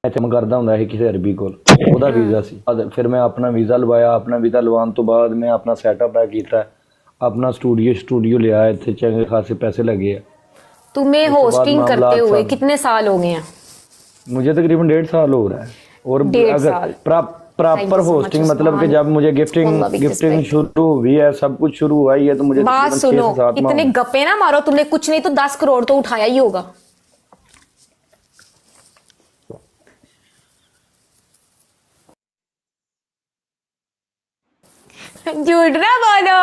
ਕੰਮ ਕਰਦਾ ਹੁੰਦਾ ਸੀ ਕਿਸੇ ਅਰਬੀ ਕੋਲ, ਉਹਦਾ ਵੀਜ਼ਾ ਸੀ। ਫਿਰ ਮੈਂ ਆਪਣਾ ਵੀਜ਼ਾ ਲਵਾਇਆ। ਆਪਣਾ ਵੀਜ਼ਾ ਲਵਾਉਣ ਤੋਂ ਬਾਅਦ ਮੈਂ ਆਪਣਾ ਸੈਟਅਪ ਕੀਤਾ, ਆਪਣਾ स्टूडियो लिया। ਇੱਥੇ ਚੰਗੇ ਖਾਸੇ पैसे लगे हैं। तुम्हें होस्टिंग करते हुए कितने साल हो गए हैं? मुझे तकरीबन 1.5 साल हो रहा है। और 1.5 अगर साल प्रॉपर होस्टिंग मतलब कि जब मुझे गिफ्टिंग शुरू हुई है, सब कुछ शुरू हुआ ही है, तो मुझे बात सुनो, इतने गप्पे ना मारो। तुमने कुछ नहीं तो 10 करोड़ तो उठाया ही होगा। झूठ ना बोलो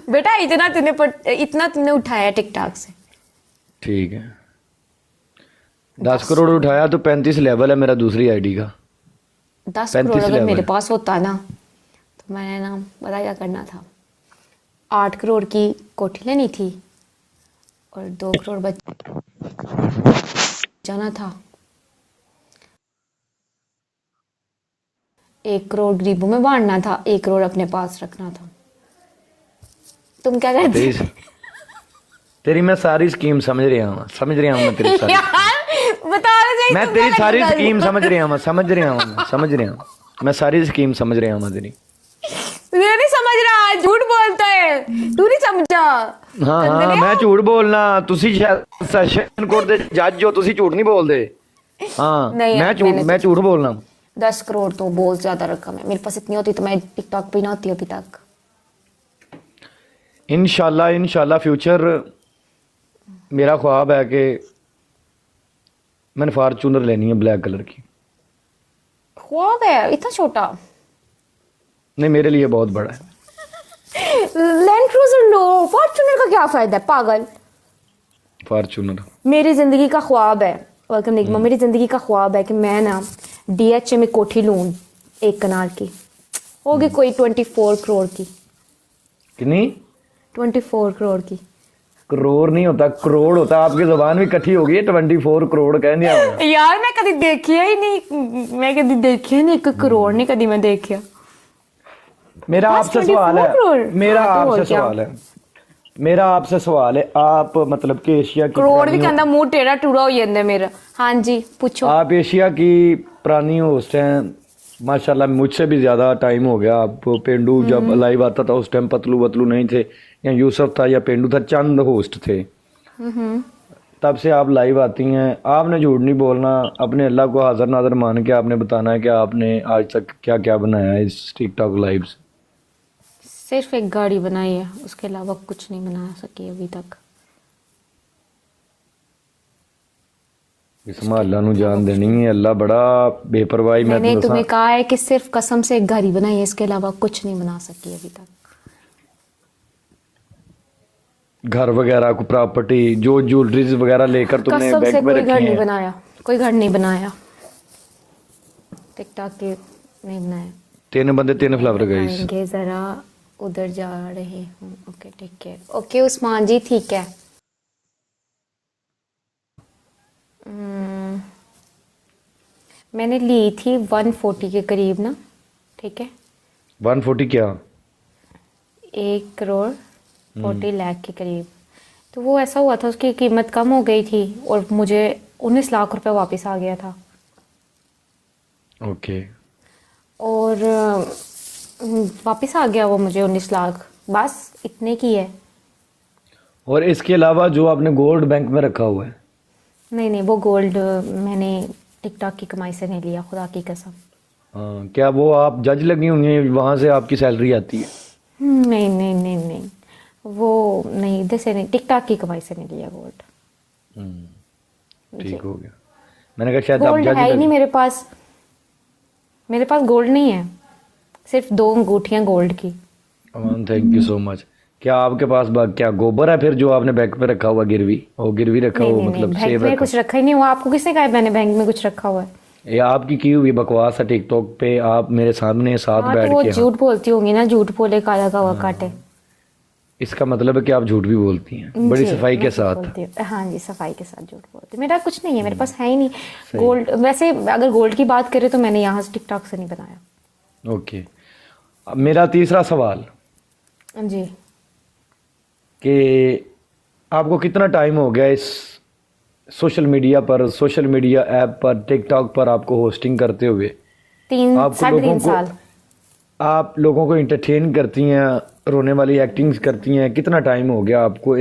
बेटा। इतना तुमने उठाया टिकटॉक से। ठीक है, 10 करोड़ उठाया तो 35 लेवल है मेरा दूसरी आईडी का। 10 करोड़ अगर मेरे पास होता ना तो मैंने ना पता क्या करना था। 8 करोड़ की कोठी लेनी थी और 2 करोड़ बचाना था। 1 करोड़ गरीबों में बांटना था, 1 करोड़ अपने पास रखना था। तुम क्या कहते हो? तेरी मैं सारी स्कीम समझ रहा हूँ मैं तेरी सारी बता रहे मैं तेरी सारी स्कीम समझ रहा हूँ मैं सारी स्कीम समझ रहा हूँ तेरी। ये नहीं समझ रहा, झूठ बोलता है। तू नहीं समझा। हाँ हाँ, मैं झूठ बोलना। तुसी सैशन कोर्ट दे जज हो, तुसी झूठ नहीं बोलते। हाँ, मैं झूठ बोलना। 10 करोड़ तो बहुत ज्यादा रकम है। मेरे पास इतनी होती तो मैं टिकटॉक पे ना होती अभी तक। इंशाल्लाह फ्यूचर मेरा ख्वाब है कि मैंने फॉर्चूनर लेनी है ब्लैक कलर की। ख्वाब है इतना छोटा? नहीं, मेरे लिए बहुत बड़ा है। लैंड क्रूजर लो, फॉर्चूनर का क्या फायदा है पागल। फॉर्चूनर मेरी जिंदगी का ख्वाब है। Welcome Nigma. मेरी जिंदगी का ख्वाब है कि मैं ना DHA में कोठी लूं 1 कनाल की। होगी कोई 24 करोड़ की। कितनी? 24 करोड़ की। करोड़ नहीं होता, करोड़ होता। आपकी जुबान भी इकट्ठी होगी। 24 करोड़ कह दिया यार मैं कभी देखिया ही नहीं। मैं कभी देखिया नहीं, 1 करोड़ नहीं कभी मैं देखिया। मेरा आपसे सवाल है आप मतलब कि एशिया की करोड़ भी कहता मुंह टेढ़ा टूड़ा हो जाता मेरा। हाँ जी पूछो। आप एशिया की पुरानी होस्ट हैं माशाल्लाह, मुझसे भी ज़्यादा टाइम हो गया। आप पेंडू जब लाइव आता था उस टाइम पतलू वतलू नहीं थे, या यूसुफ था या पेंडू था, चंद होस्ट थे। तब से आप लाइव आती हैं। आपने झूठ नहीं बोलना, अपने अल्लाह को हाजिर नाज़र मान के आपने बताना है कि आपने आज तक क्या क्या बनाया है इस टिकटॉक लाइव से। सिर्फ एक गाड़ी बनाई है, उसके अलावा कुछ नहीं बना सकी अभी तक। इस अल्लाह नू जान देनी है, अल्लाह बड़ा बेपरवाही। मैंने तुम्हें कहा है कि सिर्फ कसम से एक गाड़ी बनाई है, इसके अलावा कुछ नहीं बना सकी अभी तक। घर वगैरह को प्रॉपर्टी जो ज्वेलरीज वगैरह लेकर तुमने कसम बैग से में कोई रखी घर नहीं है। बनाया, कोई घर नहीं बनाया। टिकटॉक के नहीं बनाया। 3 बंदे 3 फ्लावर गाइस। आएंगे जरा उधर जा रहे हूँ। ओके ठीक है। ओके उस्मान जी ठीक है। मैंने ली थी 140 के करीब ना। ठीक है 140 क्या? 1 करोड़ 40 लाख के करीब। तो वो ऐसा हुआ था उसकी कीमत कम हो गई थी और मुझे 19 लाख रुपए वापस आ गया था। ओके। और वापस आ गया वो मुझे 19 लाख, बस इतने की है। और इसके अलावा जो आपने गोल्ड बैंक में रखा हुआ है? नहीं वो गोल्ड मैंने टिकटॉक की कमाई से नहीं लिया, खुदा की कसम। हाँ, क्या वो आप जज लगी हुई हैं, वहाँ से आपकी सैलरी आती है? नहीं वो नहीं, इधर से नहीं, टिकटॉक की कमाई से नहीं लिया गोल्ड। ठीक हो गया। मैंने कहा शायद आप गोल्ड जज है ही नहीं मेरे पास। मेरे पास गोल्ड नहीं है, सिर्फ 2 अंगूठियां गोल्ड की। Thank you so much. क्या आपके पास क्या गोबर है फिर जो आपने बैंक में रखा हुआ गिरवी? और गिरवी रखा हुआ मतलब बैंक सेव में रखा? कुछ रखा ही नहीं हुआ। आपको किसने कहा मैंने बैंक में कुछ रखा हुआ है? ये आपकी की हुई बकवास है टिकटॉक पे। आप मेरे सामने साथ हाँ, बैठ तो वो के झूठ बोलती होंगी ना, झूठ बोले काला कौवा काटे। इसका मतलब है कि आप झूठ भी बोलती हैं बड़ी सफाई के साथ। हाँ जी सफाई के साथ झूठ बोलती। मेरा कुछ नहीं है, मेरे पास है ही नहीं गोल्ड। वैसे अगर गोल्ड की बात करें तो मैंने यहाँ से टिकटॉक से नहीं बनाया। ओके, अब मेरा तीसरा सवाल जी कि आपको कितना टाइम हो गया इस सोशल मीडिया ऐप पर, टिकटॉक पर आपको होस्टिंग करते हुए साढ़े तीन साल। आप लोगों को इंटरटेन करती हैं, रोने वाली एक्टिंग्स करती हैं, कितना टाइम हो गया आपको?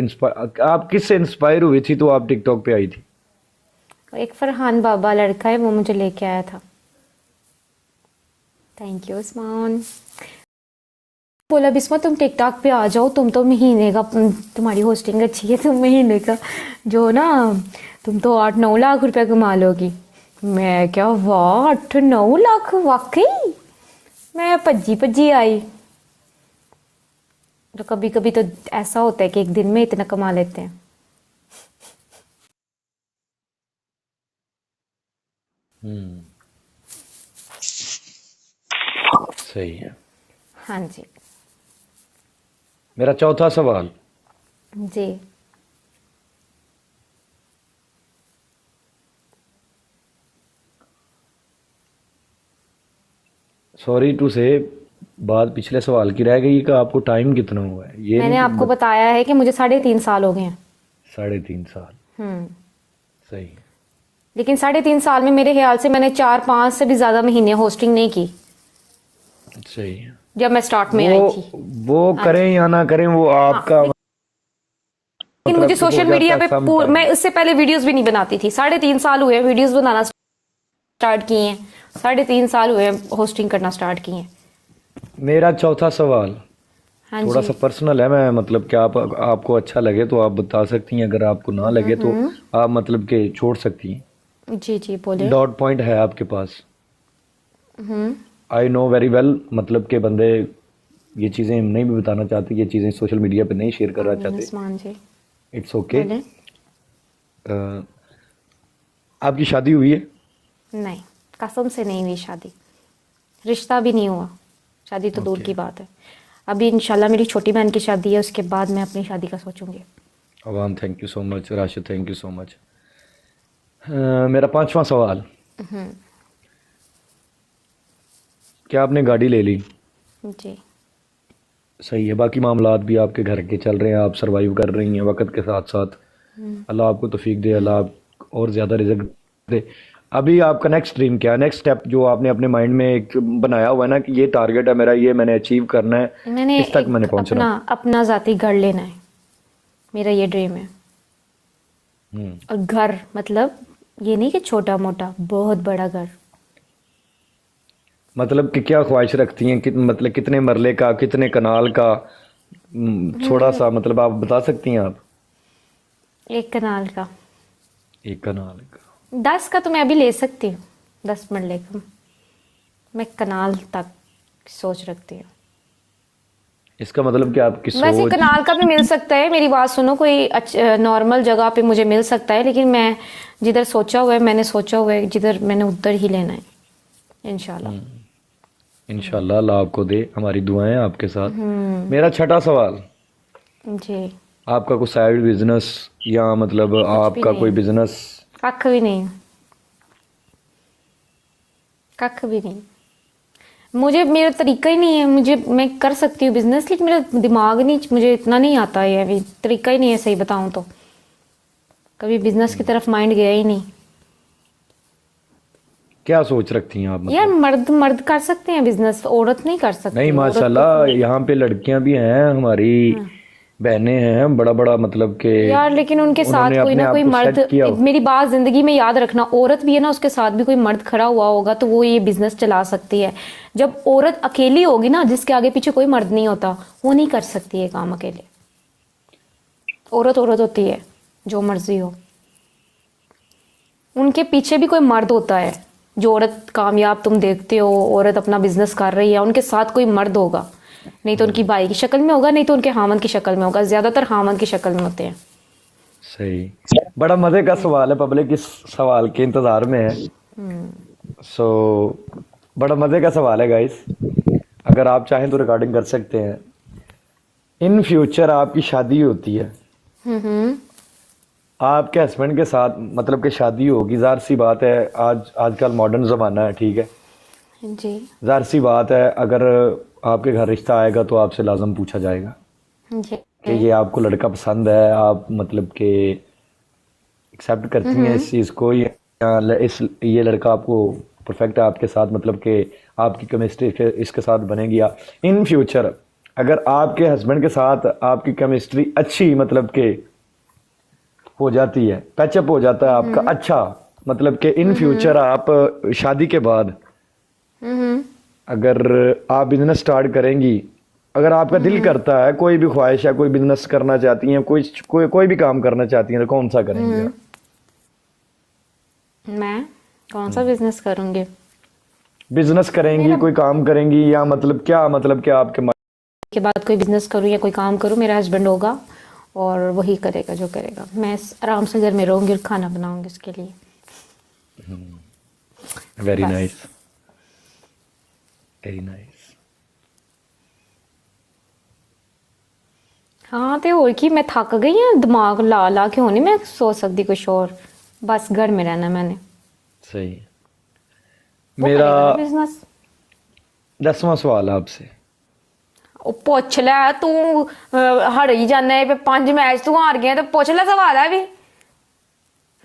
आप किससे इंस्पायर हुई थी तो आप टिकटॉक पे आई थी? एक फरहान बाबा लड़का है, वो मुझे लेके आया था। Thank you Usman. बोला बिस्मा तुम टिकटॉक पे आ जाओ, तुम तो महीने का, तुम्हारी होस्टिंग अच्छी है, तुम महीने का जो ना तुम तो 8-9 लाख रुपया कमा लोगी। मैं क्या, वाह 8-9 लाख, वाकई? मैं भज्जी आई। तो कभी कभी तो ऐसा होता है कि एक दिन में इतना कमा लेते हैं। सही है। हाँ जी। मेरा चौथा सवाल, जी। सॉरी टू से, बात पिछले सवाल की रह गई कि आपको टाइम कितना हुआ है? ये मैंने नहीं आपको बताया है कि मुझे 3.5 साल हो गए हैं। 3.5 साल। हम्म। सही है। लेकिन 3.5 साल में मेरे ख्याल से मैंने 4-5 से भी ज्यादा महीने होस्टिंग नहीं की सही है। जब मैं स्टार्ट में आई थी। वो करें या ना करें वो आपका, लेकिन मुझे सोशल मीडिया पे sometime। मैं उससे पहले वीडियोस भी नहीं बनाती थी। 3.5 साल हुए वीडियोस बनाना स्टार्ट किए हैं। 3.5 साल हुए होस्टिंग करना स्टार्ट किए हैं। मेरा चौथा सवाल हाँ थोड़ा जी। सा पर्सनल है, मैं मतलब कि आपको अच्छा लगे तो आप बता सकती हैं, अगर आपको ना लगे तो आप मतलब कि छोड़ सकती हैं। जी जी बोले। डॉट पॉइंट है आपके पास। आई नो वेरी वेल, मतलब के बंदे ये चीज़ें नहीं भी बताना चाहते, ये चीज़ें सोशल मीडिया पे नहीं शेयर करना चाहते। उस्मान जी इट्स ओके। बोले। आपकी शादी हुई है? नहीं, कसम से नहीं हुई शादी। रिश्ता भी नहीं हुआ, शादी तो दूर की बात है। अभी इंशाल्लाह मेरी छोटी बहन की शादी है, उसके बाद मैं अपनी शादी का सोचूंगी। Awan thank you so much, Rashid thank you so much. मेरा पांचवा सवाल, क्या आपने गाड़ी ले ली? जी। सही है। बाकी मामलात भी आपके घर के चल रहे हैं, आप सरवाइव कर रही हैं वक्त के साथ साथ। अल्लाह आपको तौफीक दे, अल्लाह और ज़्यादा रिज़्क दे। अभी आपका नेक्स्ट ड्रीम क्या है? नेक्स्ट स्टेप जो आपने अपने माइंड में एक बनाया हुआ है ना कि ये टारगेट है मेरा, ये मैंने अचीव करना है, मैंने इस तक मैंने पहुंचना। अपना ज़ाती घर लेना है, मेरा ये ड्रीम है। और घर मतलब ये नहीं कि छोटा मोटा, बहुत बड़ा घर। मतलब कि क्या ख्वाहिश रखती हैं कि मतलब कितने मरले का, कितने कनाल का? थोड़ा सा मतलब आप बता सकती हैं आप? 1 कनाल का। 1 कनाल का। 10 का तो मैं अभी ले सकती हूँ, 10 मरले का। मैं कनाल तक सोच रखती हूँ। इसका मतलब कि आपकी वैसे सोच। कनाल का भी मिल सकता है, मेरी बात सुनो, कोई नॉर्मल जगह पे मुझे मिल सकता है, लेकिन मैं जिधर सोचा हुआ है, मैंने सोचा हुआ है जिधर मैंने उधर ही लेना है इंशाल्लाह। इंशाल्लाह अल्लाह आपको दे, हमारी दुआएं आपके साथ। मेरा छठा सवाल, जी। आपका कोई साइड बिजनेस या मतलब आपका कोई बिजनेस? कख भी नहीं, कख भी नहीं। मुझे, मेरा तरीका ही नहीं है। मैं कर सकती हूँ बिजनेस, लेकिन मेरा दिमाग नहीं, मुझे इतना नहीं आता है, अभी तरीका ही नहीं है, सही बताऊँ तो। कभी बिजनेस की तरफ माइंड गया ही नहीं। क्या सोच रखती हैं आप मतलब? यार मर्द कर सकते हैं बिजनेस, औरत नहीं कर सकती। नहीं माशाल्लाह, यहाँ पे लड़कियां भी हैं, हमारी बहनें हैं, बड़ा बड़ा मतलब के यार, लेकिन उनके साथ कोई ना कोई मर्द, मेरी बात जिंदगी में याद रखना, औरत भी है ना, उसके साथ भी कोई मर्द खड़ा हुआ होगा तो वो ये बिजनेस चला सकती है। जब औरत अकेली होगी ना, जिसके आगे पीछे कोई मर्द नहीं होता, वो नहीं कर सकती है काम अकेले। औरत औरत होती है, जो मर्जी हो, उनके पीछे भी कोई मर्द होता है। जो औरत कामयाब तुम देखते हो, औरत अपना बिजनेस कर रही है, उनके साथ कोई मर्द होगा, नहीं तो उनकी भाई की शक्ल में होगा, नहीं तो उनके हामन की शक्ल में होगा। ज्यादातर हामन की शक्ल में होते हैं। सही। बड़ा मजे का सवाल है, पब्लिक इस सवाल के इंतजार में है। सो बड़ा मजे का सवाल है गाइस, अगर आप चाहें तो रिकॉर्डिंग कर सकते हैं। इन फ्यूचर आपकी शादी होती है, आपके हस्बैंड के साथ मतलब कि शादी होगी, ज़ाहिर सी बात है, आजकल मॉडर्न ज़माना है, ठीक है जी। ज़ाहिर सी बात है, अगर आपके घर रिश्ता आएगा तो आपसे लाजम पूछा जाएगा जी। कि ये आपको लड़का पसंद है, आप मतलब कि एक्सेप्ट करती हैं इस चीज़ को, ये लड़का आपको परफेक्ट है आपके साथ, मतलब कि आपकी केमिस्ट्री इसके साथ बनेगी। इन फ्यूचर अगर आपके हस्बैंड के साथ आपकी केमिस्ट्री अच्छी, मतलब कि हो जाती है, पैचअप हो जाता है आपका अच्छा, मतलब कि इन फ्यूचर आप शादी के बाद अगर आप बिजनेस स्टार्ट करेंगी, अगर आपका दिल करता है, कोई भी ख्वाहिश है, कोई बिजनेस करना चाहती हैं, कोई भी काम करना चाहती हैं, तो कौन सा करेंगे आप? मैं कौन सा बिजनेस करूंगी? बिजनेस करेंगी, कोई काम करेंगी, या मतलब क्या आपके के बाद कोई बिजनेस करूँ या कोई काम करूँ, मेरा हस्बैंड होगा और वही करेगा जो करेगा। मैं आराम से घर में रहूंगी और खाना बनाऊंगी उसके लिए। वेरी बस। Nice, very nice. हाँ तो और की, मैं थक गई हूँ, दिमाग ला ला के होनी, मैं सोच सकती कुछ और, बस घर में रहना मैंने। सही है। वो मेरा करेगा ना बिजनेस। 10वां सवाल आपसे। ਉਹ ਪੁੱਛ ਲੈ ਤੂੰ ਹਰ ਹੀ ਜਾਂਦਾ ਹੈ 5 मैच तू हार गया तो पूछ ले सवाल है भी।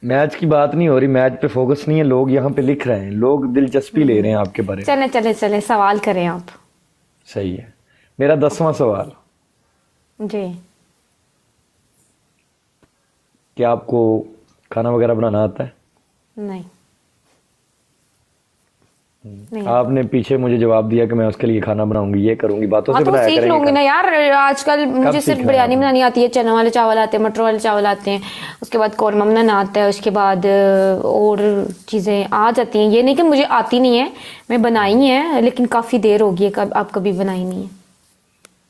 मैच की बात नहीं हो रही, मैच पे फोकस नहीं है, लोग यहाँ पे लिख रहे हैं, लोग दिलचस्पी ले रहे हैं आपके बारे में। चले चले चले सवाल करें आप। सही है। मेरा 10वां सवाल, जी। क्या आपको खाना वगैरह बनाना आता है? नहीं नहीं। आपने पीछे मुझे जवाब दिया कि मैं उसके लिए खाना बनाऊंगी, ये करूंगी, बातों हाँ से तो बनाया सीख करेंगे लूंगी ना यार, आजकल मुझे सिर्फ सीखना है बिरयानी आपने? बनानी आती है, चने वाले चावल आते हैं, मटर वाले चावल आते हैं, उसके बाद कौरमा बनाना आता है, उसके बाद और चीज़ें आ जाती हैं। ये नहीं कि मुझे आती नहीं है, मैं बनाई है, लेकिन काफ़ी देर हो गई है, आप कभी बनाई नहीं है।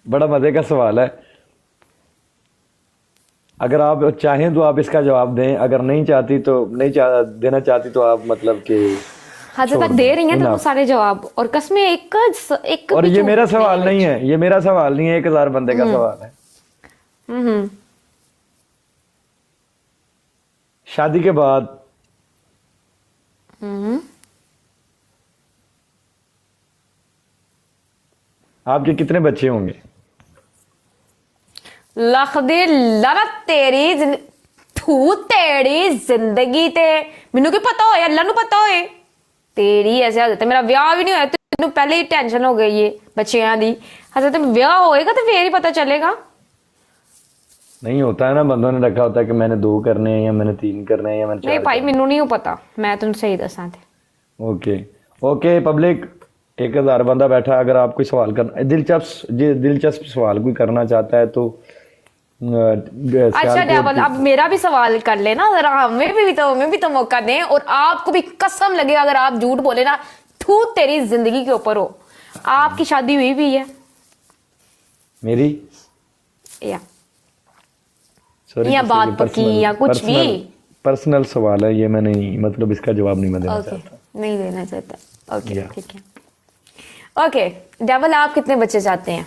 बड़ा मजे का सवाल है। अगर आप चाहें तो आप इसका जवाब दें, अगर नहीं चाहती तो देना चाहती तो आप मतलब कि हद तक दे रही हैं तो सारे जवाब, और कसमें एक और भी ये झूठ मेरा नहीं सवाल है। नहीं है, ये मेरा सवाल नहीं है, 1000 बंदे का सवाल है। हम्म। शादी के बाद हम्म। आपके कितने बच्चे होंगे? लख दी लानत तेरी थू तेरी जिंदगी ते मैनू की पता होए, अल्लाह नु पता होए तेरी ऐसे हालत है। मेरा ब्याह भी नहीं होया, तेनू पहले ही टेंशन हो गई है बच्चियां दी। हजे तो ब्याह होएगा तो फिर ही पता चलेगा। नहीं होता है ना, बंदों ने रखा होता है कि मैंने 2 करने हैं, या मैंने 3 करने हैं, या मैंने 4 नहीं भाई मैनू नहीं पता, मैं तेन सही दसा थे। ओके ओके पब्लिक, 1000 बंदा बैठा, अगर आप कोई सवाल करना दिलचस्प सवाल कोई करना चाहता है तो अच्छा डेवल, अब मेरा भी सवाल कर लेना जरा, हमें भी तो मौका दें, और आपको भी कसम लगे अगर आप झूठ बोले ना, थू तेरी जिंदगी के ऊपर हो। आपकी शादी हुई भी है? मेरी या सॉरी, या बात पक्की या कुछ भी पर्सनल सवाल है ये, मैं नहीं, मतलब इसका जवाब नहीं मैं देना चाहता। नहीं देना चाहता। ओके या। ठीक है। ओके डेवल, आप कितने बच्चे चाहते हैं?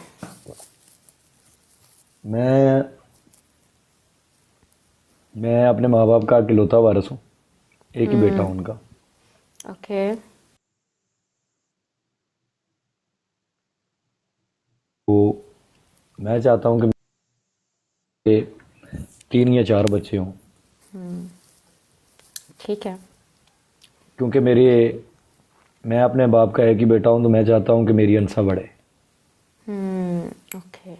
मैं अपने माँ बाप का इकलौता वारिस हूँ, एक ही बेटा हूँ उनका। ओके। तो मैं चाहता हूँ कि मेरे 3 या 4 बच्चे हों, ठीक है। क्योंकि मैं अपने बाप का एक ही बेटा हूँ, तो मैं चाहता हूँ कि मेरी अंसा बढ़े। ओके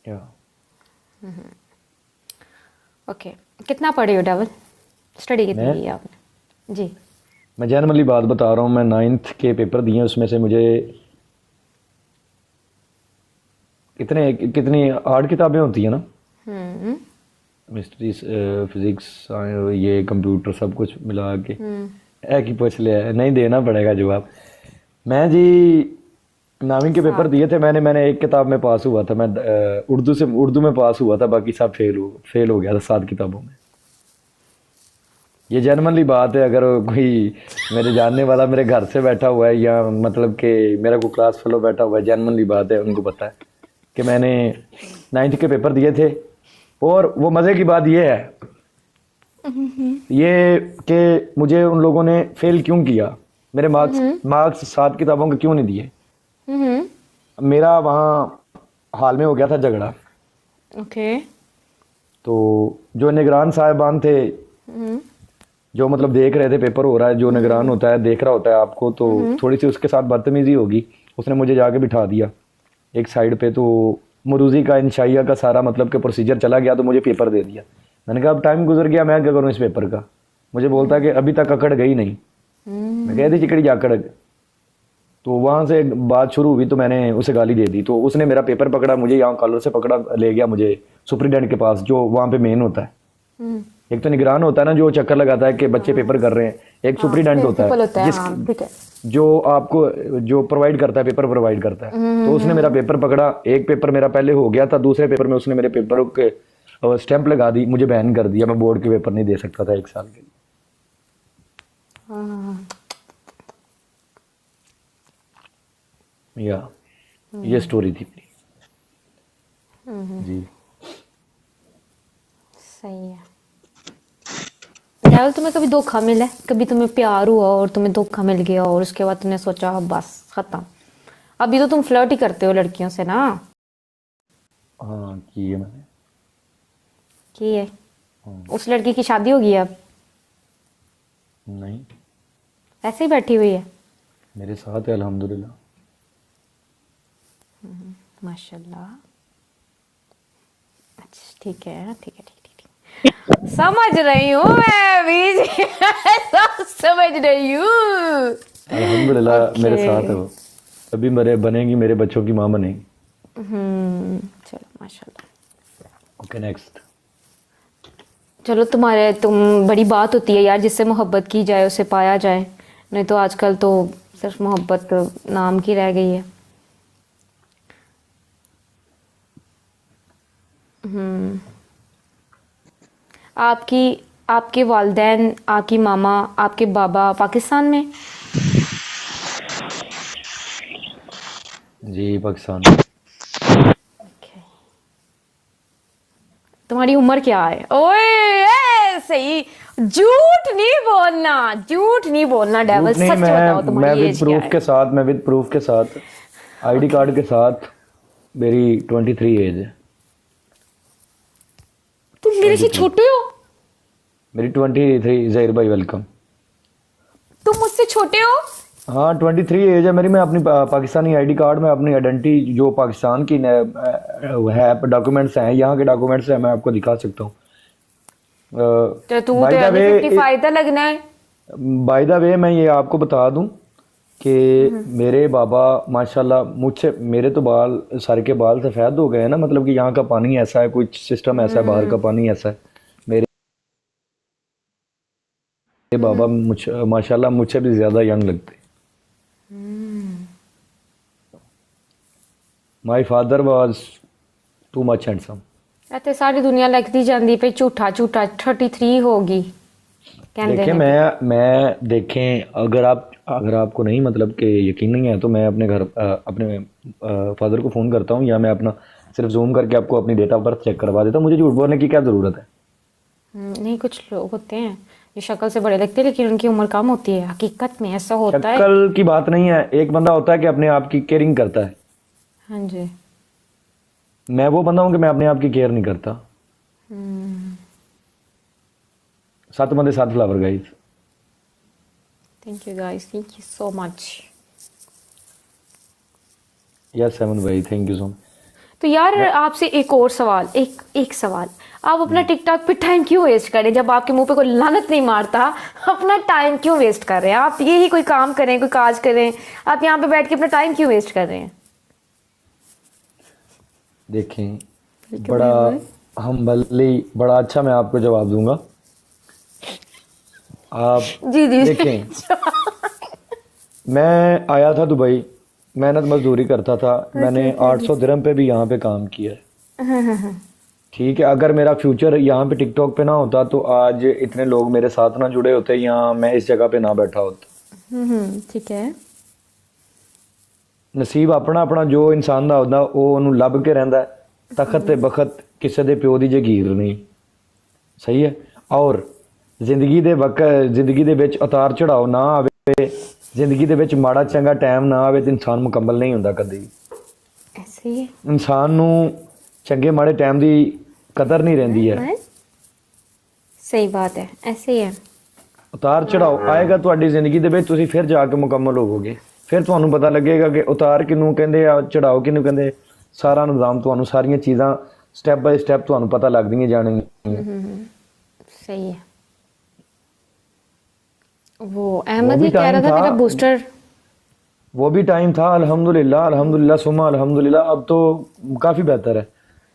या ओके। कितना पढ़े हो डेवल? स्टडी कितनी मैं? की है आपने? जी। मैं जनरली बात बता रहा हूँ, मैं 9th के पेपर दिए, उसमें से मुझे कितनी 8 किताबें होती है ना, मिस्ट्री, फिजिक्स, ये कंप्यूटर, सब कुछ मिला के एक ही पूछ लिया, नहीं देना पड़ेगा जवाब। मैं जी 9वीं के पेपर दिए थे, मैंने एक किताब में पास हुआ था, मैं उर्दू में पास हुआ था, बाकी सब फेल हो गया था 7 किताबों में। ये जनरली बात है, अगर कोई मेरे जानने वाला मेरे घर से बैठा हुआ है, या मतलब कि मेरा कोई क्लास फेलो बैठा हुआ है, जनरली बात है, उनको पता है कि मैंने 9th के पेपर दिए थे। और वो मज़े की बात ये है ये कि मुझे उन लोगों ने फेल क्यों किया, मेरे मार्क्स 7 किताबों के क्यों नहीं दिए। मेरा वहाँ हाल में हो गया था झगड़ा। ओके। तो जो निगरान साहिबान थे, जो मतलब देख रहे थे पेपर हो रहा है, जो निगरान होता है देख रहा होता है आपको, तो थोड़ी सी उसके साथ बदतमीजी होगी। उसने मुझे जाके बिठा दिया एक साइड पे, तो मुरूजी का इंशाइया का सारा मतलब कि प्रोसीजर चला गया, तो मुझे पेपर दे दिया। मैंने कहा अब टाइम गुजर गया, मैं क्या करूँ इस पेपर का। मुझे बोलता है कि अभी तक अकड़ गई नहीं। मैं कह दी चिकड़ी जाकड़। तो वहाँ से बात शुरू हुई, तो मैंने उसे गाली दे दी। तो उसने मेरा पेपर पकड़ा, मुझे यहाँ कॉलर से पकड़ा, ले गया मुझे सुप्रीडेंट के पास, जो वहाँ पे मेन होता है। एक तो निगरान होता है ना, जो चक्कर लगाता है कि बच्चे पेपर कर रहे हैं, एक सुप्रीडेंट होता है जो आपको जो प्रोवाइड करता है, पेपर प्रोवाइड करता है। तो उसने मेरा पेपर पकड़ा, एक पेपर मेरा पहले हो गया था, दूसरे पेपर में उसने मेरे पेपर के स्टैंप लगा दी, मुझे बैन कर दिया। मैं बोर्ड के पेपर नहीं दे सकता था 1 साल के लिए। या ये स्टोरी थी मेरी। जी सही है। राहुल, तुम्हें कभी धोखा मिला है? कभी तुम्हें प्यार हुआ और तुम्हें धोखा मिल गया और उसके बाद तुमने सोचा अब बस खत्म? अभी तो तुम फ्लर्ट ही करते हो लड़कियों से ना? हाँ की है मैंने। की है? उस लड़की की शादी होगी अब? नहीं, ऐसे ही बैठी हुई है? मेरे साथ है अल्हम्दुलिल्लाह। माशाल्लाह। अच्छा ठीक है, ठीक है, ठीक है, ठीक। समझ रही हूँ मैं भी। सब समझ रही हूँ। अल्हम्दुलिल्लाह मेरे साथ है वो। अभी मेरे बनेगी, मेरे बच्चों की माँ बनेगी। चलो माशाल्लाह। Okay next. चलो तुम बड़ी बात होती है यार, जिससे मोहब्बत की जाए उसे पाया जाए। नहीं तो आजकल तो सिर्फ मोहब्बत नाम की रह गई है। आपकी आपके वालिदैन, आपकी मामा, आपके बाबा पाकिस्तान में? जी पाकिस्तान। तुम्हारी उम्र क्या है? ओए सही, झूठ नहीं बोलना, झूठ नहीं बोलना डेविल, नहीं, सच बताओ तुम्हारी एज क्या है? मैं विद प्रूफ के साथ आईडी कार्ड के साथ मेरी 23 एज है। तुम मेरे से छोटे हो? मेरी 23। जहीर भाई वेलकम। तुम मुझसे छोटे हो? हाँ 23 एज है मेरी। मैं अपनी पाकिस्तानी आईडी कार्ड में अपनी आइडेंटिटी जो पाकिस्तान की है डॉक्यूमेंट्स हैं, यहाँ के डॉक्यूमेंट्स हैं, मैं आपको दिखा सकता हूँ। तो तू तो अभी 55 का लगना है। बाय द वे मैं ये आपको बता दूं कि मेरे बाबा माशाल्लाह मुझसे, मेरे तो बाल सर के बाल सफ़ेद हो गए हैं ना, मतलब कि यहाँ का पानी ऐसा है, कुछ सिस्टम ऐसा है, बाहर का पानी ऐसा है। मेरे बाबा माशाल्लाह मुझसे भी ज़्यादा यंग लगते। My father was too much handsome. ते सारी दुनिया लगती जाती पे झूठा झूठा 33 होगी कहते देखें हैं। मैं देखें, अगर आपको नहीं मतलब कि यकीन नहीं है, तो मैं अपने घर अपने फादर को फ़ोन करता हूँ, या मैं अपना सिर्फ जूम करके आपको अपनी डेट ऑफ बर्थ चेक करवा देता हूँ। मुझे झूठ बोलने की क्या ज़रूरत है? नहीं, कुछ लोग होते हैं ये शक्ल से बड़े लगते हैं लेकिन उनकी उम्र कम होती है। हकीकत में ऐसा होता है। शक्ल की बात नहीं है। एक बंदा होता है कि अपने आप की केयरिंग करता है। हाँ जी। मैं वो बंदा हूँ कि मैं अपने आप की केयर नहीं करता। 7 बंदे 7 flower guys. Thank you guys, thank you so much. Yes 7 भाई, थैंक यू सो मच। तो यार आपसे एक और सवाल, एक सवाल। आप अपना टिकटॉक पे टाइम क्यों वेस्ट करें? जब आपके मुंह पे कोई लानत नहीं मारता, अपना टाइम क्यों वेस्ट कर रहे हैं? आप यही कोई काम करें, कोई काज करें, आप यहाँ पे बैठ के अपना टाइम क्यों वेस्ट कर रहे हैं? देखें, बड़ा हम्बली, बड़ा अच्छा मैं आपको जवाब दूंगा। आप जी जी देखें, मैं आया था दुबई, मेहनत मजदूरी करता था। मैंने 800 दिरहम पे भी यहाँ पे काम किया है। ठीक है, अगर मेरा फ्यूचर यहाँ पे टिकटॉक पे ना होता तो आज इतने लोग मेरे साथ ना जुड़े होते, या मैं इस जगह पे ना बैठा होता। ठीक है। नसीब अपना अपना जो इंसान दा होता वो ਉਹਨੂੰ ਲੱਭ ਕੇ ਰਹਿੰਦਾ ਹੈ। ਤਖਤ ਤੇ ਬਖਤ ਕਿਸੇ ਦੇ ਪਿਓ ਦੀ ਜਗੀਰ ਨਹੀਂ। ਸਹੀ ਹੈ। ਔਰ ਜ਼ਿੰਦਗੀ ਦੇ ਵਿੱਚ ਉਤਾਰ ਚੜਾਓ ਨਾ ਆਵੇ, ਜ਼ਿੰਦਗੀ ਦੇ ਵਿੱਚ ਮਾੜਾ ਚੰਗਾ ਟਾਈਮ ਨਾ ਆਵੇ ਤੇ ਇਨਸਾਨ ਮੁਕੰਮਲ ਨਹੀਂ ਹੁੰਦਾ ਕਦੇ ਵੀ। ऐसे ही ਇਨਸਾਨ ਨੂੰ ਚੰਗੇ ਮਾੜੇ ਟਾਈਮ ਦੀ ਕਦਰ ਨਹੀਂ ਰਹਿੰਦੀ ਹੈ। सही बात है, ऐसे ही है। ਉਤਾਰ ਚੜਾਓ ਆਏਗਾ ਤੁਹਾਡੀ ਜ਼ਿੰਦਗੀ ਦੇ ਵਿੱਚ, ਤੁਸੀਂ ਫਿਰ ਜਾ ਕੇ ਮੁਕੰਮਲ ਹੋਵੋਗੇ। ਫਿਰ ਤੁਹਾਨੂੰ ਪਤਾ ਲੱਗੇਗਾ ਕਿ ਉਤਾਰ ਕਿਹਨੂੰ ਕਹਿੰਦੇ ਆ, ਚੜਾਓ ਕਿਹਨੂੰ ਕਹਿੰਦੇ। ਸਾਰਾ ਨਿਜ਼ਾਮ ਤੁਹਾਨੂੰ, ਸਾਰੀਆਂ ਚੀਜ਼ਾਂ ਸਟੈਪ ਬਾय ਸਟੈਪ ਤੁਹਾਨੂੰ ਪਤਾ ਲੱਗਦੀਆਂ ਜਾਣਗੀਆਂ। सही है। वो अहमद ही कह रहा था मेरा बूस्टर। वो भी टाइम था, अल्हम्दुलिल्लाह अल्हम्दुलिल्लाह सुमा अल्हम्दुलिल्लाह। अब तो काफ़ी बेहतर है।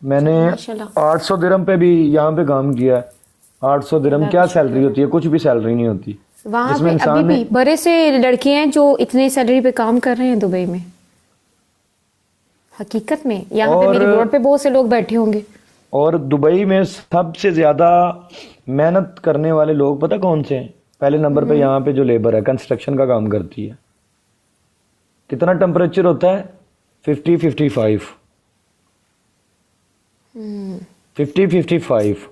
मैंने माशाल्लाह। 800 दिरहम पे भी यहाँ पे काम किया है। 800 दिरहम क्या सैलरी होती है? कुछ भी सैलरी नहीं होती। वहाँ जिसमें पे इंसान अभी ने भी बड़े से लड़के हैं जो इतने सैलरी पे काम कर रहे हैं दुबई में, हकीकत में। यहाँ पे और- मेरी रोड पे बहुत से लोग बैठे होंगे। और दुबई में सबसे ज़्यादा मेहनत करने वाले लोग पता कौन से हैं? पहले नंबर पे यहाँ पे जो लेबर है, कंस्ट्रक्शन का काम करती है। कितना टेम्परेचर होता है? 50-55। 50-55।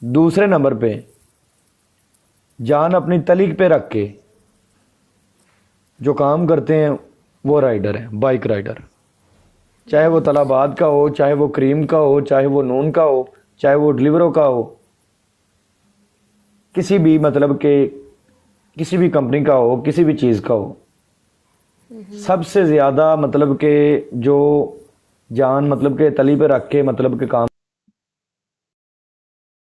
दूसरे नंबर पे जान अपनी तली पे रख के जो काम करते हैं वो राइडर है, बाइक राइडर। चाहे वो तलाबाद का हो, चाहे वो क्रीम का हो, चाहे वो नून का हो, चाहे वो डिलीवरों का हो, किसी भी मतलब के किसी भी कंपनी का हो, किसी भी चीज़ का हो, सबसे ज़्यादा मतलब के जो जान मतलब के तली पे रख के मतलब के काम